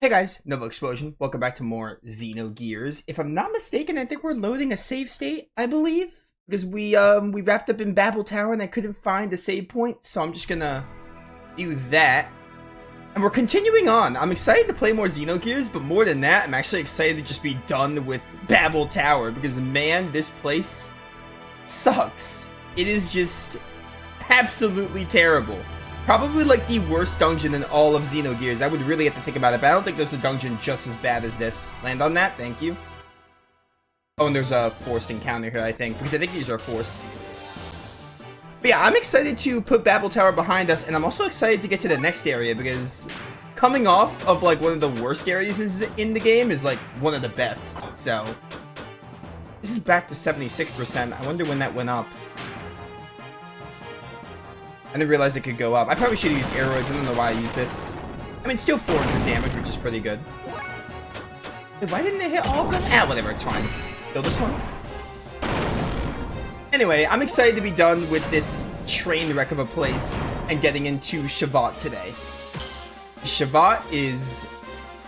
Hey guys, Novaexplosion. Welcome back to more Xenogears. If I'm not mistaken, I think we're loading a save state, I believe. Because we wrapped up in Babel Tower and I couldn't find a save point, so I'm just gonna do that. And we're continuing on. I'm excited to play more Xenogears, but more than that, I'm actually excited to just be done with Babel Tower. Because man, this place sucks. It is just absolutely terrible. Probably like the worst dungeon in all of Xenogears. I would really have to think about it, but I don't think there's a dungeon just as bad as this. Land on that, thank you. Oh, and there's a forced encounter here, I think, because I think these are forced. But yeah, I'm excited to put Babel Tower behind us, and I'm also excited to get to the next area, because coming off of like one of the worst areas in the game is like one of the best. So, this is back to 76%. I wonder when that went up. I didn't realize it could go up. I probably should have used aeroids. I don't know why I used this. I mean, still 400 damage, which is pretty good. Wait, why didn't they hit all of them? Ah, whatever, it's fine. Kill this one. Anyway, I'm excited to be done with this train wreck of a place and getting into Shevat today. Shevat is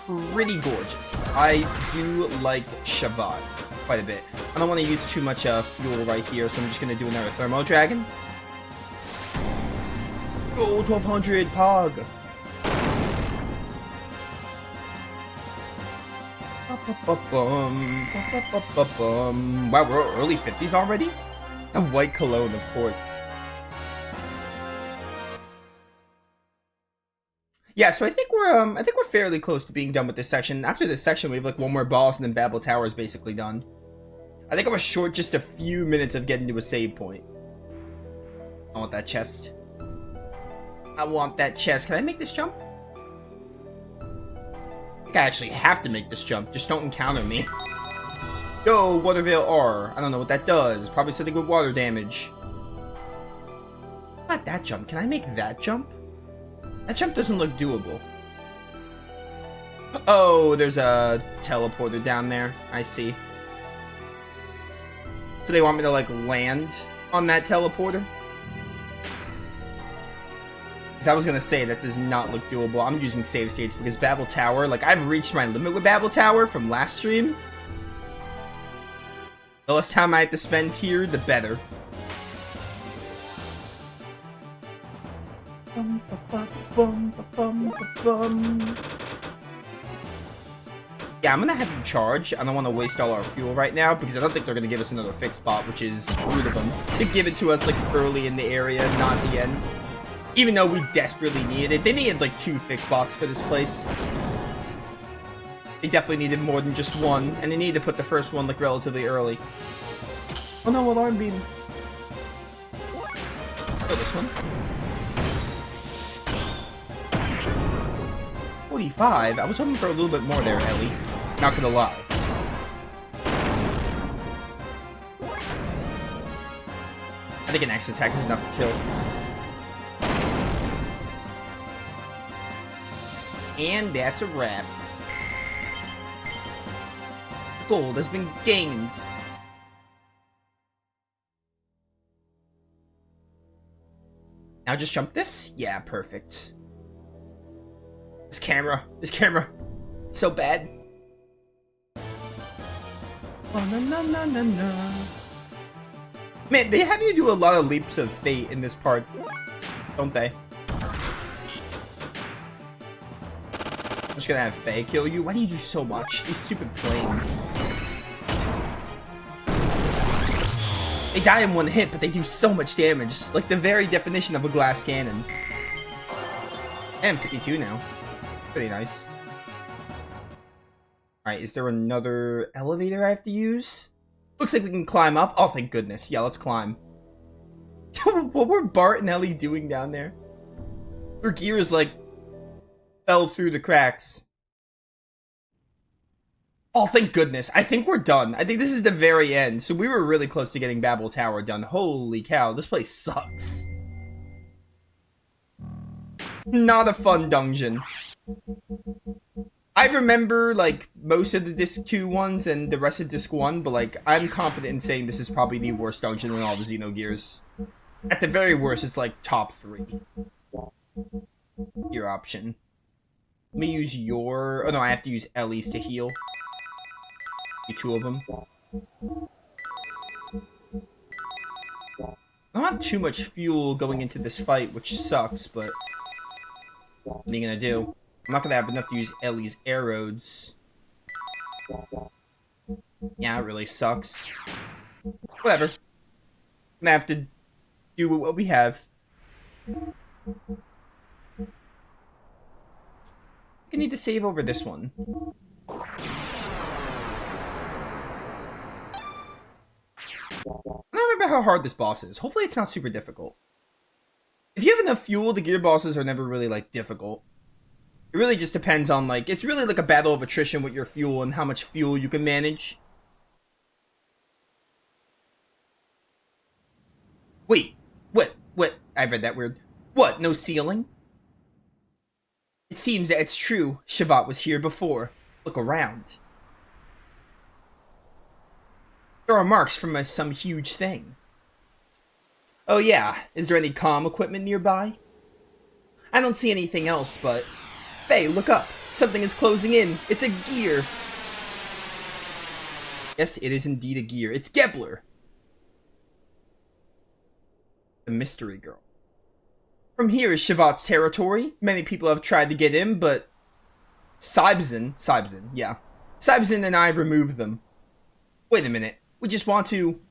pretty gorgeous. I do like Shevat quite a bit. I don't want to use too much fuel right here, so I'm just going to do another Thermo Dragon. Oh, 1200 Pog. Wow, we're early 50s already? The white cologne, of course. Yeah, so I think we're fairly close to being done with this section. After this section, we have like one more boss, and then Babel Tower is basically done. I think I was short just a few minutes of getting to a save point. I want that chest. I want that chest. Can I make this jump? I think I actually have to make this jump. Just don't encounter me. Yo, Watervale R. I don't know what that does. Probably something with water damage. Not that jump. Can I make that jump? That jump doesn't look doable. Oh, there's a teleporter down there. I see. So they want me to, like, land on that teleporter? I was gonna say that does not look doable. I'm using save states because Babel Tower, like, I've reached my limit with Babel Tower from last stream. The less time I have to spend here, the better. Yeah, I'm gonna have them charge. I don't want to waste all our fuel right now because I don't think they're gonna give us another fixed spot, which is rude of them to give it to us like early in the area, not the end. Even though we desperately needed it. They needed like 2 fixed spots for this place. They definitely needed more than just one. And they needed to put the first one like relatively early. Oh no, alarm beam. Oh, this one. 45? I was hoping for a little bit more there, Ellie. Not gonna lie. I think an X attack is enough to kill. And that's a wrap. Gold has been gained. Now just jump this? Yeah, perfect. This camera. It's so bad. Man, they have you do a lot of leaps of fate in this part, don't they? I'm just gonna have Faye kill you. Why do you do so much? These stupid planes. They die in one hit, but they do so much damage. Like the very definition of a glass cannon. And 52 now. Pretty nice. Alright, is there another elevator I have to use? Looks like we can climb up. Oh, thank goodness. Yeah, let's climb. What were Bart and Ellie doing down there? Their gear is like fell through the cracks. Oh, thank goodness. I think we're done. I think this is the very end. So we were really close to getting Babel Tower done. Holy cow, this place sucks. Not a fun dungeon. I remember, like, most of the Disc 2 ones and the rest of Disc 1, but, like, I'm confident in saying this is probably the worst dungeon in all the Xenogears. At the very worst, it's, like, top 3. Your option. Let me use your... Oh, no, I have to use Ellie's to heal. Be two of them. I don't have too much fuel going into this fight, which sucks, but... What are you gonna do? I'm not gonna have enough to use Ellie's arrows. Yeah, it really sucks. Whatever. I'm gonna have to do what we have. I need to save over this one. I don't remember how hard this boss is. Hopefully it's not super difficult. If you have enough fuel, the gear bosses are never really, like, difficult. It really just depends on, like, it's really like a battle of attrition with your fuel and how much fuel you can manage. Wait, what? I read that weird. What, no ceiling? It seems that it's true. Shevat was here before. Look around. There are marks from some huge thing. Oh yeah, is there any comm equipment nearby? I don't see anything else, but... Faye, look up. Something is closing in. It's a gear. Yes, it is indeed a gear. It's Gebler. The mystery girl. From here is Shevat's territory. Many people have tried to get in, but... Sybzen, yeah. Sybzen and I removed them. Wait a minute. We just want to...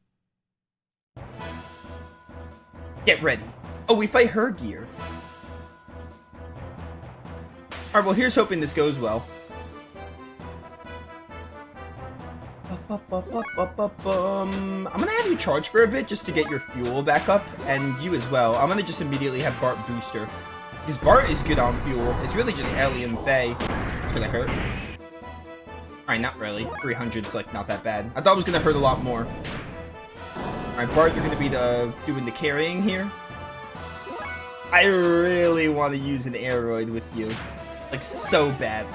Get ready. Oh, we fight her gear. Alright, well, here's hoping this goes well. I'm gonna have you charge for a bit just to get your fuel back up, and you as well. I'm gonna just immediately have Bart booster. Because Bart is good on fuel. It's really just Ellie and Faye. It's gonna hurt. Alright, not really. 300's like not that bad. I thought it was gonna hurt a lot more. Alright, Bart, you're gonna be doing the carrying here. I really want to use an aeroid with you. Like, so bad.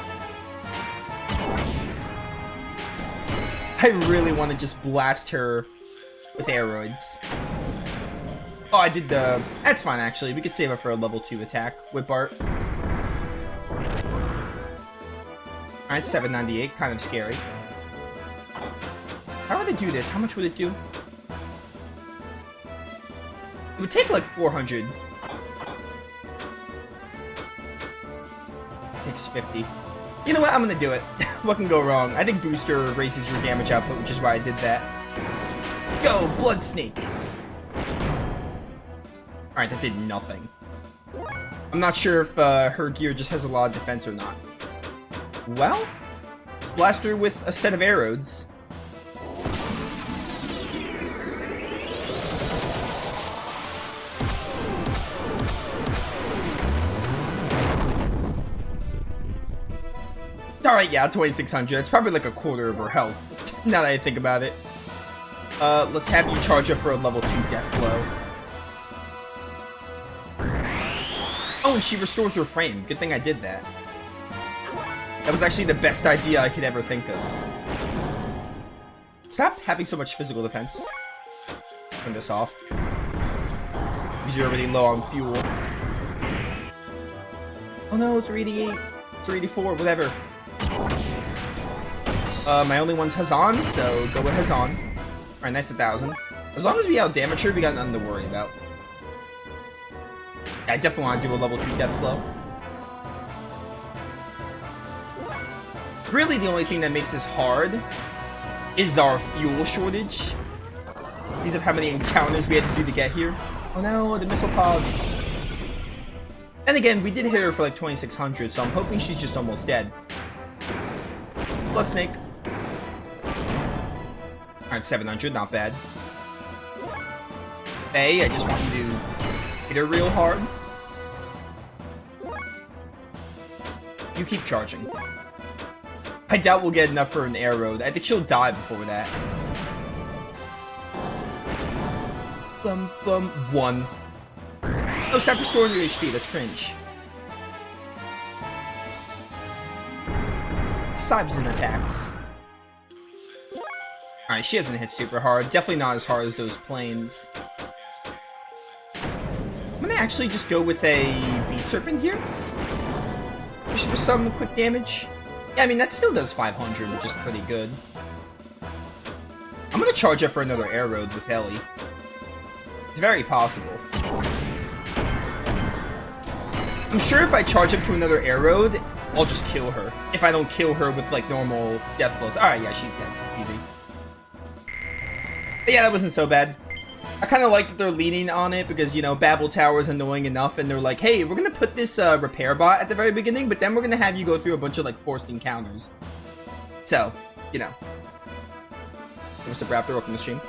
I really want to just blast her with aeroids. Oh, I did the... That's fine, actually. We could save it for a level 2 attack with Bart. Alright, 798. Kind of scary. How would it do this? How much would it do? It would take like 400. It takes 50. You know what? I'm gonna do it. What can go wrong? I think booster raises your damage output, which is why I did that. Go, Blood Snake! Alright, that did nothing. I'm not sure if her gear just has a lot of defense or not. Well, let's blast her with a set of arrows. Alright, yeah, 2600. It's probably like a quarter of her health, now that I think about it. Let's have you charge her for a level 2 death blow. Oh, and she restores her frame. Good thing I did that. That was actually the best idea I could ever think of. Stop having so much physical defense. Turn this off. Because you're already low on fuel. Oh no, 388, 384, whatever. My only one's Hazan, so go with Hazan. Alright, nice 1,000. As long as we out-damage her, we got nothing to worry about. Yeah, I definitely want to do a level 2 death blow. Really, the only thing that makes this hard is our fuel shortage. Because of how many encounters we had to do to get here. Oh no, the missile pods. And again, we did hit her for like 2600, so I'm hoping she's just almost dead. Blood Snake. Alright, 700, not bad. Hey, I just want you to hit her real hard. You keep charging. I doubt we'll get enough for an arrow. I think she'll die before that. Bum, bum, 1. Oh, stop restoring your HP. That's cringe. Sybzen attacks. Alright, she hasn't hit super hard. Definitely not as hard as those planes. I'm gonna actually just go with a Beat Serpent here. Xenogears for some quick damage. Yeah, I mean, that still does 500, which is pretty good. I'm gonna charge up for another air road with Heli. It's very possible. I'm sure if I charge up to another air road, I'll just kill her. If I don't kill her with, like, normal death blows. Alright, yeah, she's dead. Easy. But yeah, that wasn't so bad. I kind of like that they're leaning on it because, you know, Babel Tower is annoying enough, and they're like, hey, we're gonna put this repair bot at the very beginning, but then we're gonna have you go through a bunch of, like, forced encounters. So, you know. What's up, Raptor? Welcome to the stream.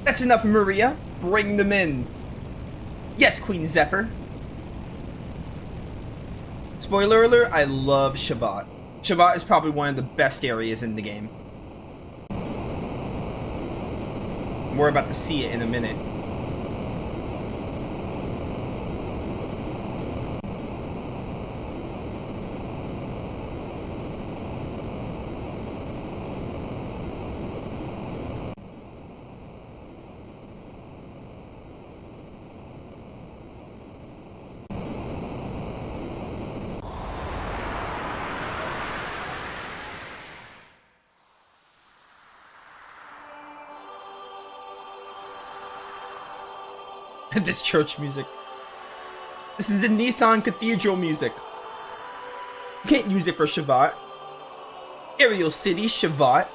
That's enough, Maria. Bring them in. Yes, Queen Zephyr. Spoiler alert, I love Shevat. Shevat is probably one of the best areas in the game. We're about to see it in a minute. This church music. This is the Nissan Cathedral music. You can't use it for Shevat. Aerial City, Shevat.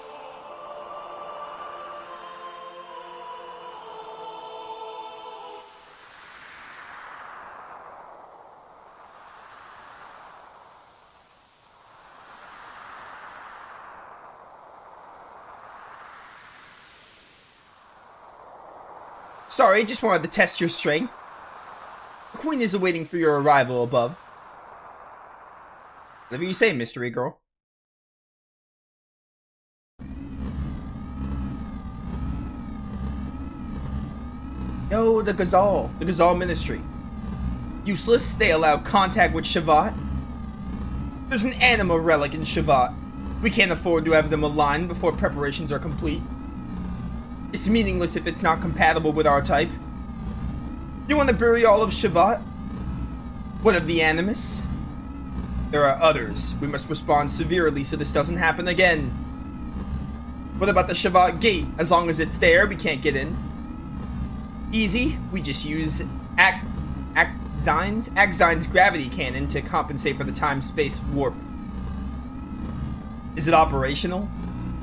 Sorry, just wanted to test your strength. The Queen is awaiting for your arrival above. Whatever you say, mystery girl. Yo, the Gazal Ministry. Useless, they allow contact with Shevat. There's an anima relic in Shevat. We can't afford to have them aligned before preparations are complete. It's meaningless if it's not compatible with our type. You want to bury all of Shevat? What of the Animus? There are others. We must respond severely so this doesn't happen again. What about the Shevat gate? As long as it's there, we can't get in. Easy. We just use Axzine's gravity cannon to compensate for the time-space warp. Is it operational?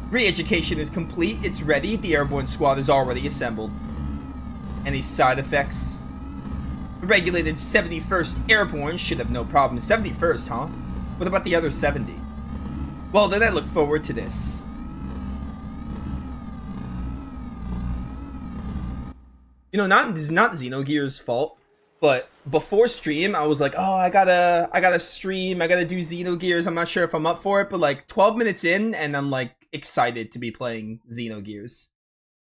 Re-education is complete, it's ready, the airborne squad is already assembled. Any side effects? The regulated 71st Airborne should have no problem. 71st, huh? What about the other 70? Well, then I look forward to this. You know, it's not Xenogears' fault, but before stream, I was like, oh, I gotta stream, I gotta do Xenogears, I'm not sure if I'm up for it, but like 12 minutes in, and I'm like, excited to be playing Xenogears.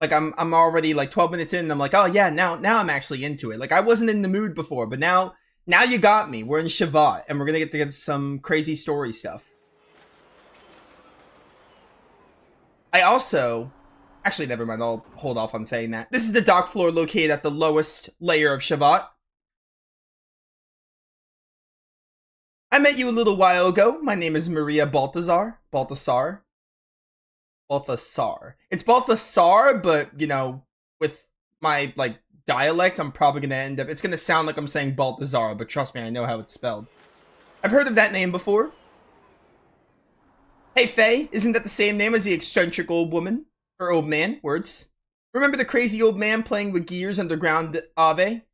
Like I'm already like 12 minutes in and I'm like, oh yeah, now I'm actually into it. Like I wasn't in the mood before, but now you got me. We're in Shevat and we're gonna get to get some crazy story stuff. I also actually never mind, I'll hold off on saying that. This is the dock floor located at the lowest layer of Shevat. I met you a little while ago. My name is Maria Balthazar. It's Balthasar, but, you know, with my, like, dialect, I'm probably gonna end up... It's gonna sound like I'm saying Balthazar, but trust me, I know how it's spelled. I've heard of that name before. Hey, Faye, isn't that the same name as the eccentric old woman? Or old man, words. Remember the crazy old man playing with gears underground Ave?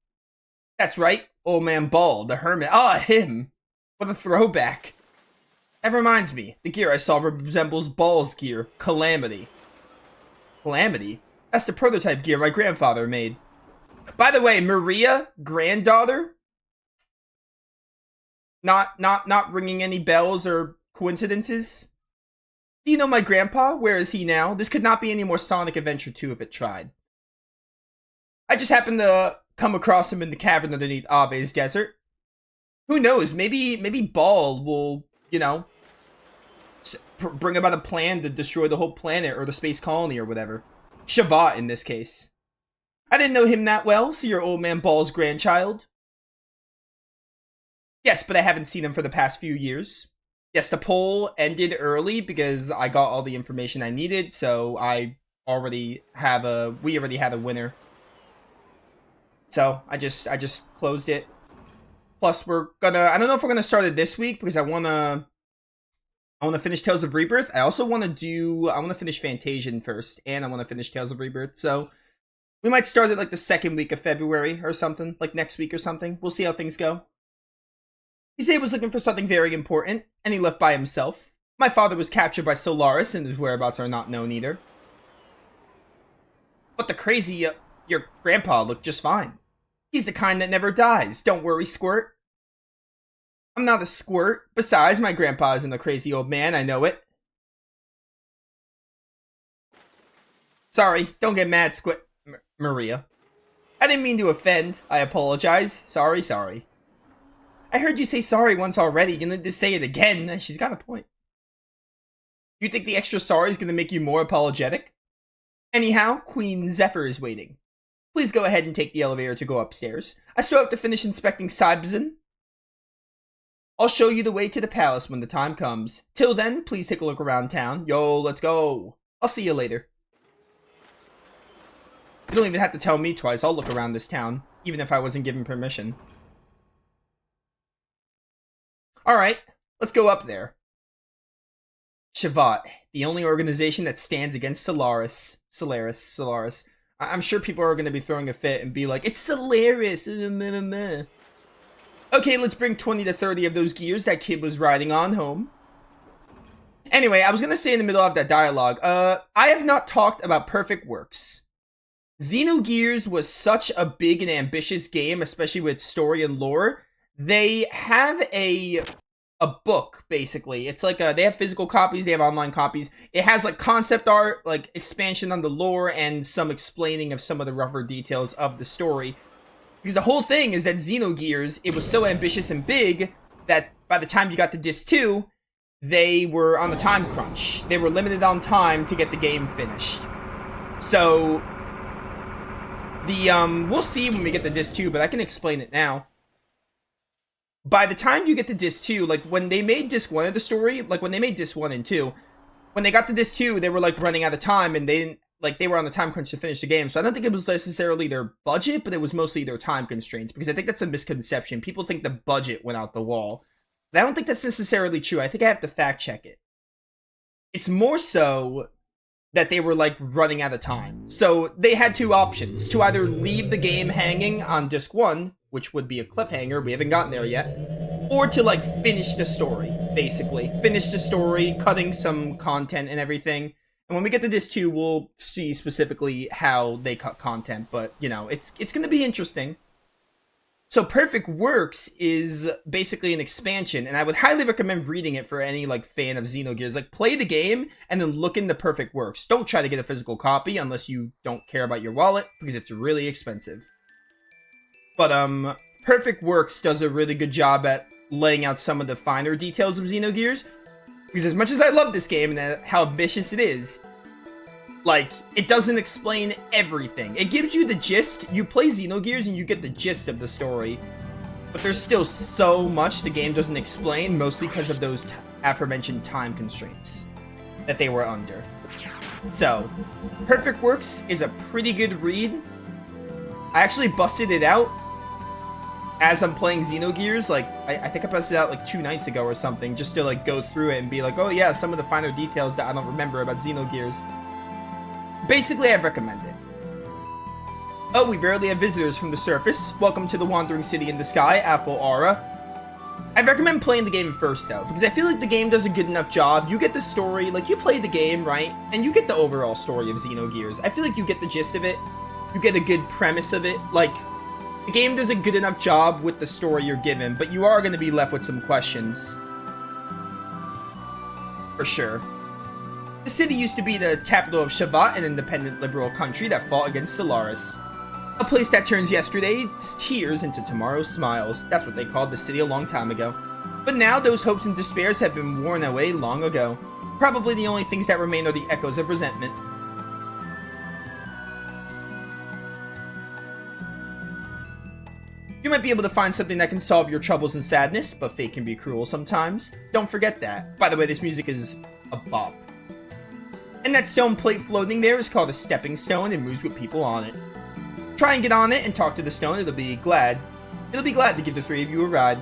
That's right, old man Ball, the hermit. Ah, him! What a throwback. That reminds me, the gear I saw resembles Ball's gear, Calamity. Calamity? That's the prototype gear my grandfather made. By the way, Maria, granddaughter? Not ringing any bells or coincidences? Do you know my grandpa? Where is he now? This could not be any more Sonic Adventure 2 if it tried. I just happened to come across him in the cavern underneath Ave's desert. Who knows, maybe Ball will, you know, bring about a plan to destroy the whole planet or the space colony or whatever. Shevat in this case. I didn't know him that well, so you're old man Ball's grandchild. Yes, but I haven't seen him for the past few years. Yes, the poll ended early because I got all the information I needed, so we already had a winner. So I just closed it. Plus I don't know if we're gonna start it this week because I wanna finish Tales of Rebirth. I wanna finish Fantasian first, and I wanna finish Tales of Rebirth, so we might start it like the second week of February or something, like next week or something. We'll see how things go. He said he was looking for something very important, and he left by himself. My father was captured by Solaris, and his whereabouts are not known either. But the crazy, your grandpa looked just fine. He's the kind that never dies. Don't worry, Squirt. I'm not a squirt. Besides, my grandpa isn't a crazy old man, I know it. Sorry, don't get mad, Maria. I didn't mean to offend. I apologize. Sorry. I heard you say sorry once already. You need to say it again. She's got a point. You think the extra sorry is going to make you more apologetic? Anyhow, Queen Zephyr is waiting. Please go ahead and take the elevator to go upstairs. I still have to finish inspecting Sybzin. I'll show you the way to the palace when the time comes. Till then, please take a look around town. Yo, let's go. I'll see you later. You don't even have to tell me twice. I'll look around this town, even if I wasn't given permission. Alright, let's go up there. Shevat, the only organization that stands against Solaris. I'm sure people are going to be throwing a fit and be like, it's Solaris. Okay, let's bring 20 to 30 of those gears that kid was riding on home. Anyway, I was going to say in the middle of that dialogue, I have not talked about Perfect Works. Xenogears was such a big and ambitious game, especially with story and lore. They have a book, basically. It's like they have physical copies, they have online copies. It has like concept art, like expansion on the lore, and some explaining of some of the rougher details of the story. Because the whole thing is that Xenogears, it was so ambitious and big that by the time you got to Disc 2, they were on the time crunch. They were limited on time to get the game finished. So we'll see when we get to Disc 2, but I can explain it now. By the time you get to Disc 2, like, when they made Disc 1 of the story, like, when they made Disc 1 and 2, when they got to Disc 2, they were, like, running out of time, and they didn't, like, they were on the time crunch to finish the game, so I don't think it was necessarily their budget, but it was mostly their time constraints, because I think that's a misconception. People think the budget went out the wall. But I don't think that's necessarily true. I think I have to fact-check it. It's more so that they were, like, running out of time. So, they had two options. To either leave the game hanging on Disc 1, which would be a cliffhanger, we haven't gotten there yet, or to, like, finish the story, basically. Finish the story, cutting some content and everything. And when we get to Disc 2, we'll see specifically how they cut content, but, you know, it's gonna be interesting. So Perfect Works is basically an expansion, and I would highly recommend reading it for any, like, fan of Xenogears. Like, play the game, and then look into Perfect Works. Don't try to get a physical copy unless you don't care about your wallet, because it's really expensive. But, Perfect Works does a really good job at laying out some of the finer details of Xenogears. Because as much as I love this game and how ambitious it is, like, it doesn't explain everything. It gives you the gist. You play Xenogears and you get the gist of the story. But there's still so much the game doesn't explain, mostly because of those aforementioned time constraints that they were under. So, Perfect Works is a pretty good read. I actually busted it out as I'm playing Xenogears. Like, I think I busted it out like 2 nights ago or something, just to like go through it and be like, oh yeah, some of the finer details that I don't remember about Xenogears. Basically, I recommend it. Oh, we barely have visitors from the surface. Welcome to the wandering city in the sky, Aphel Aura. I recommend playing the game first, though, because I feel like the game does a good enough job. You get the story, like, you play the game, right? And you get the overall story of Xenogears. I feel like you get the gist of it. You get a good premise of it. Like, the game does a good enough job with the story you're given, but you are going to be left with some questions. For sure. The city used to be the capital of Shevat, an independent liberal country that fought against Solaris. A place that turns yesterday's tears into tomorrow's smiles. That's what they called the city a long time ago. But now those hopes and despairs have been worn away long ago. Probably the only things that remain are the echoes of resentment. You might be able to find something that can solve your troubles and sadness, but fate can be cruel sometimes. Don't forget that. By the way, this music is a bop. And that stone plate floating there is called a stepping stone and moves with people on it. Try and get on it and talk to the stone, it'll be glad to give the three of you a ride.